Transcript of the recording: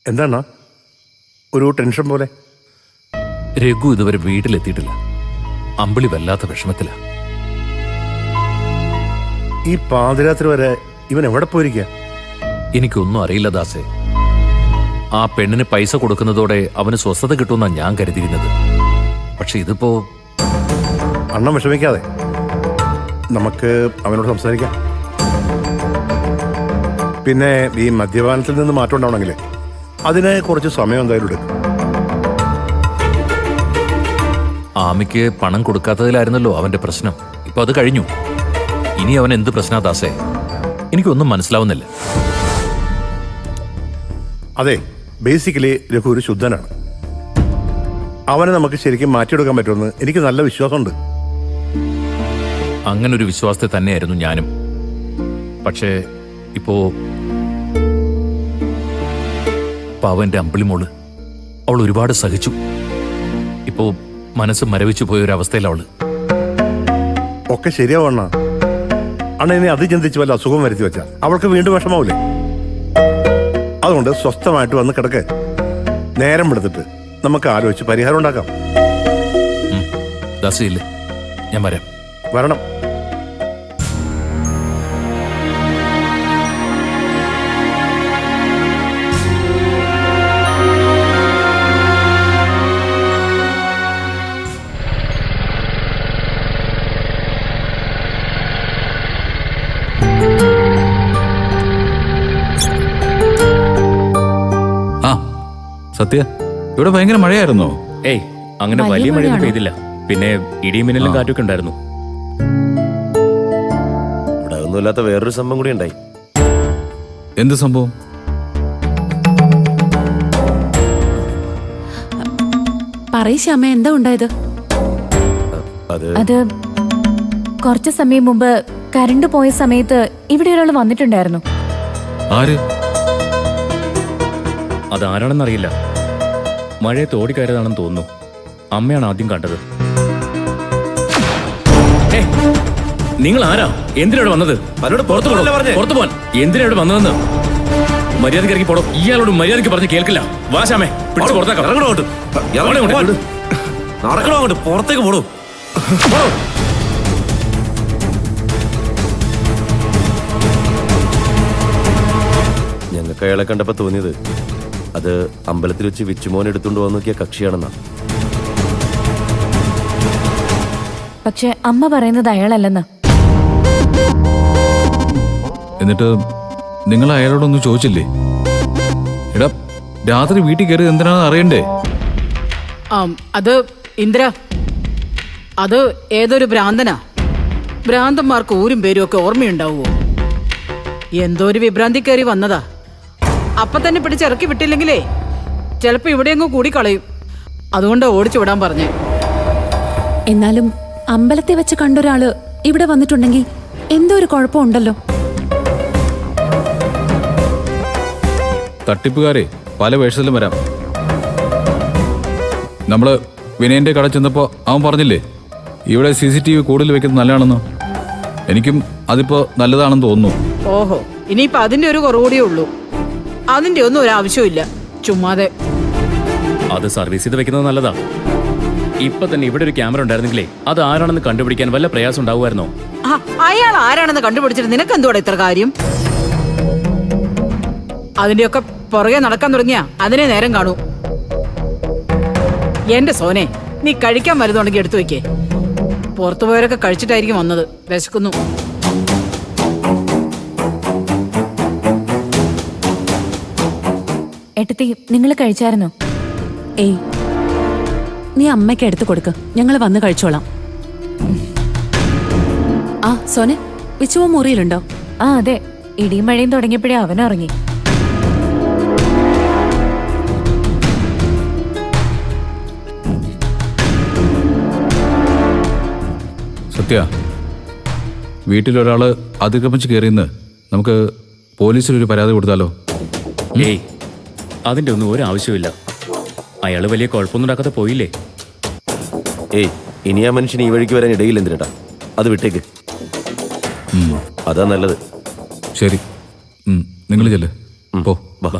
എന്താണ് ഒരു ടെൻഷൻ പോലെ? രഘു ഇതുവരെ വീട്ടിലെത്തിയിട്ടില്ല. അമ്പിളി വല്ലാത്ത വിഷമത്തില. ഈ പാതിരാത്രി വരെ ഇവൻ എവിടെ പോയിരിക്കുക? എനിക്കൊന്നും അറിയില്ല ദാസേ. ആ പെണ്ണിന് പൈസ കൊടുക്കുന്നതോടെ അവന് സ്വസ്ഥത കിട്ടുമെന്നാണ് ഞാൻ കരുതിയിരുന്നത്. പക്ഷെ ഇതിപ്പോ... അണ്ണൻ വിഷമിക്കാതെ, നമുക്ക് അവനോട് സംസാരിക്കാം. പിന്നെ ഈ മദ്യപാനത്തിൽ നിന്ന് മാറ്റം ഉണ്ടാവണമെങ്കിൽ അതിന് കുറച്ച് സമയം എന്തായാലും എടുക്കും. ആമിക്ക് പണം കൊടുക്കാത്തതിലായിരുന്നല്ലോ അവന്റെ പ്രശ്നം. ഇപ്പൊ അത് കഴിഞ്ഞു. ഇനി അവൻ എന്ത് പ്രശ്നാ ദാസേ? എനിക്കൊന്നും മനസ്സിലാവുന്നില്ല. അതെ, ബേസിക്കലി രഘു ഒരു ശുദ്ധനാണ്. അവനെ നമുക്ക് ശരിക്കും മാറ്റിയെടുക്കാൻ പറ്റുമെന്ന് എനിക്ക് നല്ല വിശ്വാസമുണ്ട്. അങ്ങനൊരു വിശ്വാസത്തെ തന്നെയായിരുന്നു ഞാനും. പക്ഷേ ഇപ്പോ പാവന്റെ അമ്പിളിമോള്, അവൾ ഒരുപാട് സഹിച്ചു. ഇപ്പോ മനസ്സ് മരവിച്ചു പോയൊരവസ്ഥയിലവള്. ഒക്കെ ശരിയാവണ്ണ. അണ്ണ ഇനി അത് ചിന്തിച്ച് വല്ല അസുഖം വരുത്തി വെച്ചാൽ അവൾക്ക് വീണ്ടും വിഷമാവൂലേ? അതുകൊണ്ട് സ്വസ്ഥമായിട്ട് വന്ന് കിടക്ക്. നേരം എടുത്തിട്ട് നമുക്ക് ആലോചിച്ച് പരിഹാരം ഉണ്ടാക്കാം. ദാസിയില്ലേ, ഞാൻ വരാം. വരണം. സത്യ, ഇവിടെ ഭയങ്കര മഴയായിരുന്നോ? ഏയ്, അങ്ങനെ വലിയ മഴയൊന്നും പെയ്തില്ല. പിന്നെ ഇടിയും മിന്നലും കാറ്റൊക്കെ ഉണ്ടായിരുന്നു. ഇവിടെ ഒന്നുമില്ലാത്ത വേറൊരു സംഭവം കൂടി ഉണ്ടായി. എന്ത് സംഭവം? പറയ് എന്താ ഉണ്ടായത്? അത് കുറച്ചു സമയം മുമ്പ് കറണ്ട് പോയ സമയത്ത് ഇവിടെ ഒരാൾ വന്നിട്ടുണ്ടായിരുന്നു. ആര്? അതാരാണെന്നറിയില്ല. മഴയത്ത് ഓടിക്കയറിയതാണെന്ന് തോന്നുന്നു. അമ്മയാണ് ആദ്യം കണ്ടത്. നിങ്ങൾ ആരാ? എന്തിനാണ് വന്നത്? പുറത്തു പോവാൻ. എന്തിനാണ് വന്നതെന്ന് മര്യാദയ്ക്ക് ഇറങ്ങി പോടോ. ഇയാളോട് മര്യാദയ്ക്ക് പറഞ്ഞ് കേൾക്കില്ല. വാശാമേ, പിടിച്ച് പുറത്തേക്ക് പുറത്തേക്ക് പോടൂ. ഞങ്ങൾക്ക് അയാളെ കണ്ടപ്പോ തോന്നിയത് അത് അമ്പലത്തിൽ വെച്ച് വിച്ചുമോൻ എടുത്തുകൊണ്ട് വന്നു നോക്കിയ കക്ഷിയാണെന്നാ. പക്ഷെ അമ്മ പറയുന്നത് അയാളല്ലെന്ന്. എന്നിട്ട് നിങ്ങൾ അയാളോടൊന്നും ചോദിച്ചില്ലേ? എടാ, രാത്രി വീട്ടിൽ കയറി എന്തിനാണെന്ന് അറിയണ്ടേ? അത് ഇന്ദ്ര, അത് ഏതൊരു ഭ്രാന്തനാ. ഭ്രാന്തന്മാർക്ക് ഊരും പേരും ഒക്കെ ഓർമ്മയുണ്ടാവുമോ? എന്തോ ഒരു വിഭ്രാന്തി കയറി വന്നതാ. അപ്പൊ തന്നെ പിടിച്ചിറക്കി വിട്ടില്ലെങ്കിലേ ചിലപ്പോ ഇവിടെയെങ്ങും കൂടി കളയും. അതുകൊണ്ട് ഓടിച്ചു വിടാൻ പറഞ്ഞേ. എന്നാലും അമ്പലത്തെ വെച്ച് കണ്ടൊരാള് ഇവിടെ വന്നിട്ടുണ്ടെങ്കിൽ എന്തോ ഒരു കുഴപ്പമുണ്ടല്ലോ. തട്ടിപ്പുകാരെ പല വേഷത്തിലും വരാം. നമ്മള് വിനയന്റെ കട ചെന്നപ്പോ അവൻ പറഞ്ഞില്ലേ ഇവിടെ CCTV കൂടുതൽ വെക്കുന്നത് നല്ലതാണെന്ന്. എനിക്കും അതിപ്പോ നല്ലതാണെന്ന് തോന്നുന്നു. ഓഹോ, ഇനിയിപ്പൊ അതിന്റെ ഒരു കുറവുകൂടിയേ ഉള്ളൂ. അതിന്റെ ഒന്നും ഒരു ആവശ്യമില്ല. ചുമ്മാതെ. അത് സർവീസ് ചെയ്ത് വെക്കുന്നത് നല്ലതാ. ഇപ്പൊ തന്നെ ഇവിടെ ഒരു ക്യാമറ ഉണ്ടായിരുന്നെങ്കിലേ അത് ആരാണെന്ന് കണ്ടുപിടിക്കാൻ വല്ല പ്രയാസം ഉണ്ടാവുമായിരുന്നോ? അയാൾ ആരാണെന്ന് കണ്ടുപിടിച്ചിട്ട് നിനക്ക് എന്തുവാടെ ഇത്ര കാര്യം? അതിന്റെയൊക്കെ പുറകെ നടക്കാൻ തുടങ്ങിയാ അതിനെ നേരം കാണൂ. എന്റെ സോനെ, നീ കഴിക്കാൻ വരുന്നുണ്ടെങ്കിൽ എടുത്തു വെക്കേ. പുറത്തുപോയവരൊക്കെ കഴിച്ചിട്ടായിരിക്കും വന്നത്. വിശക്കുന്നു. ഏട്ടത്തി, നിങ്ങൾ കഴിച്ചായിരുന്നോ? ഏയ്, നീ അമ്മയ്ക്ക് എടുത്തു കൊടുക്ക്, ഞങ്ങൾ വന്ന് കഴിച്ചോളാം. ആ സോനെ, വിച്ചുവോ മുറിയിലുണ്ടോ? ആ അതെ, ഇടിയും മഴയും തുടങ്ങിയപ്പോഴേ അവനുറങ്ങി. സത്യ, വീട്ടിലൊരാള് അതിക്രമിച്ച് കയറിയെന്ന് നമുക്ക് പോലീസിലൊരു പരാതി കൊടുത്താലോ? ഏയ്, അതിന്റെ ഒന്നും ഒരു ആവശ്യമില്ല. അയാള് വലിയ കുഴപ്പമൊന്നും ഉണ്ടാക്കാതെ പോയില്ലേ. ഏയ്, ഇനി ആ മനുഷ്യൻ ഈ വഴിക്ക് വരാൻ ഇടയില്ല. എന്തിനാ അത് വിട്ടേക്ക്. അതാ നല്ലത്. ശരി, നിങ്ങൾ ചെല്ല്. പോ. വാ.